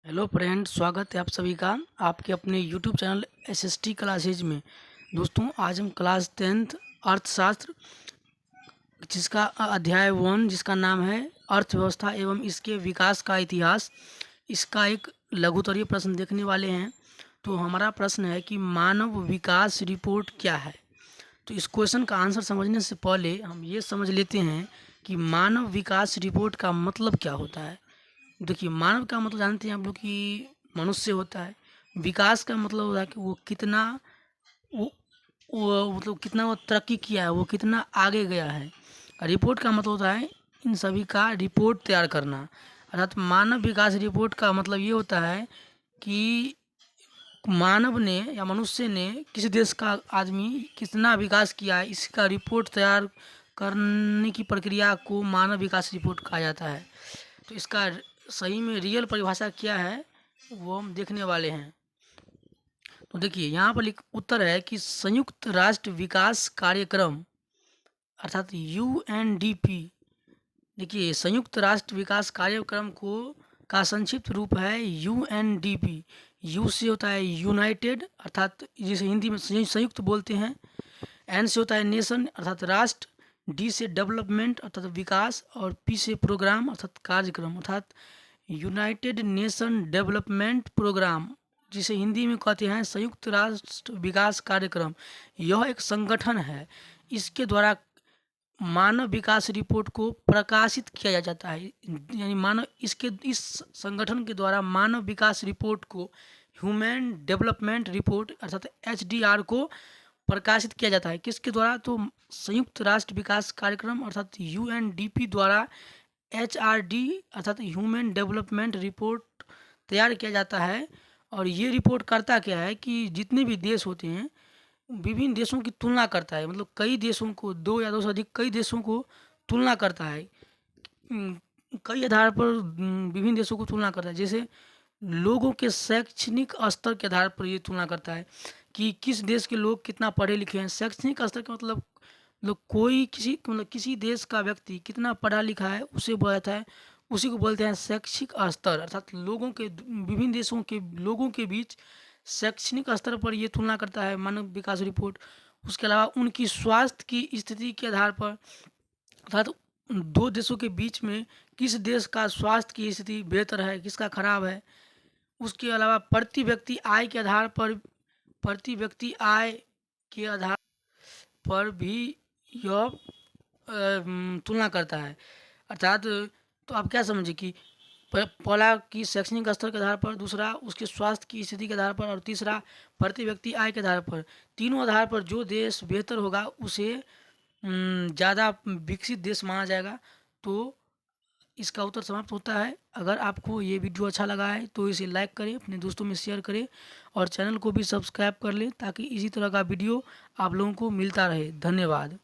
Hello friend, स्वागत है आप सभी का आपके अपने यूट्यूब चैनल एसएसटी क्लासेज में। दोस्तों, आज हम क्लास 10th अर्थशास्त्र जिसका अध्याय 1 जिसका नाम है अर्थव्यवस्था एवं इसके विकास का इतिहास, इसका एक लघुत्तरीय प्रश्न देखने वाले हैं। तो हमारा प्रश्न है कि मानव विकास रिपोर्ट क्या है। तो इस क्वेश्चन का आंसर समझने से पहले हम ये समझ लेते हैं कि मानव विकास रिपोर्ट का मतलब क्या होता है। देखिए, मानव का मतलब जानते हैं आप लोग कि मनुष्य होता है। विकास का मतलब होता है कि वो कितना वो मतलब कितना वो तरक्की किया है, वो कितना आगे गया है। रिपोर्ट का मतलब होता है इन सभी का रिपोर्ट तैयार करना। अर्थात मानव विकास रिपोर्ट का मतलब ये होता है कि मानव ने या मनुष्य ने किसी देश का आदमी कितना विकास किया है, इसका रिपोर्ट तैयार करने की प्रक्रिया को मानव विकास रिपोर्ट कहा जाता है। तो इसका सही में रियल परिभाषा क्या है वो हम देखने वाले हैं। तो देखिए, यहाँ पर उत्तर है कि संयुक्त राष्ट्र विकास कार्यक्रम अर्थात यूएनडीपी। देखिए, संयुक्त राष्ट्र विकास कार्यक्रम को का संक्षिप्त रूप है यूएनडीपी। यू से होता है यूनाइटेड अर्थात जिसे हिंदी में संयुक्त बोलते हैं। एन से होता है नेशन अर्थात राष्ट्र। डी से डेवलपमेंट अर्थात विकास। और पी से प्रोग्राम अर्थात कार्यक्रम अर्थात यूनाइटेड नेशन डेवलपमेंट प्रोग्राम, जिसे हिंदी में कहते हैं संयुक्त राष्ट्र विकास कार्यक्रम। यह एक संगठन है। इसके द्वारा मानव विकास रिपोर्ट को प्रकाशित किया जाता है। यानी मानव इस संगठन के द्वारा मानव विकास रिपोर्ट को ह्यूमन डेवलपमेंट रिपोर्ट अर्थात एचडीआर को प्रकाशित किया जाता है। किसके द्वारा? तो संयुक्त राष्ट्र विकास कार्यक्रम अर्थात यूएनडीपी द्वारा एचआरडी अर्थात ह्यूमन डेवलपमेंट रिपोर्ट तैयार किया जाता है। और ये रिपोर्ट करता क्या है कि जितने भी देश होते हैं विभिन्न देशों की तुलना करता है। मतलब कई देशों को, दो या दो से अधिक कई देशों को तुलना करता है। कई आधार पर विभिन्न देशों को तुलना करता है। जैसे लोगों के शैक्षणिक स्तर के आधार पर ये तुलना करता है कि किस देश के लोग कितना पढ़े लिखे हैं। शैक्षणिक स्तर का मतलब कोई किसी देश का व्यक्ति कितना पढ़ा लिखा है उसे बोला जाता है, उसी को बोलते हैं शैक्षिक स्तर। अर्थात लोगों के विभिन्न देशों के लोगों के बीच शैक्षणिक स्तर पर ये तुलना करता है मानव विकास रिपोर्ट। उसके अलावा उनकी स्वास्थ्य की स्थिति के आधार पर अर्थात दो देशों के बीच में किस देश का स्वास्थ्य की स्थिति बेहतर है, किसका खराब है। उसके अलावा प्रति व्यक्ति आय के आधार पर भी यह तुलना करता है। अर्थात तो आप क्या समझे कि पहला की शैक्षणिक स्तर के आधार पर, दूसरा उसके स्वास्थ्य की स्थिति के आधार पर, और तीसरा प्रति व्यक्ति आय के आधार पर। तीनों आधार पर जो देश बेहतर होगा उसे ज़्यादा विकसित देश माना जाएगा। तो इसका उत्तर समाप्त होता है। अगर आपको ये वीडियो अच्छा लगा है तो इसे लाइक करें, अपने दोस्तों में शेयर करें और चैनल को भी सब्सक्राइब कर लें ताकि इसी तरह का वीडियो आप लोगों को मिलता रहे। धन्यवाद।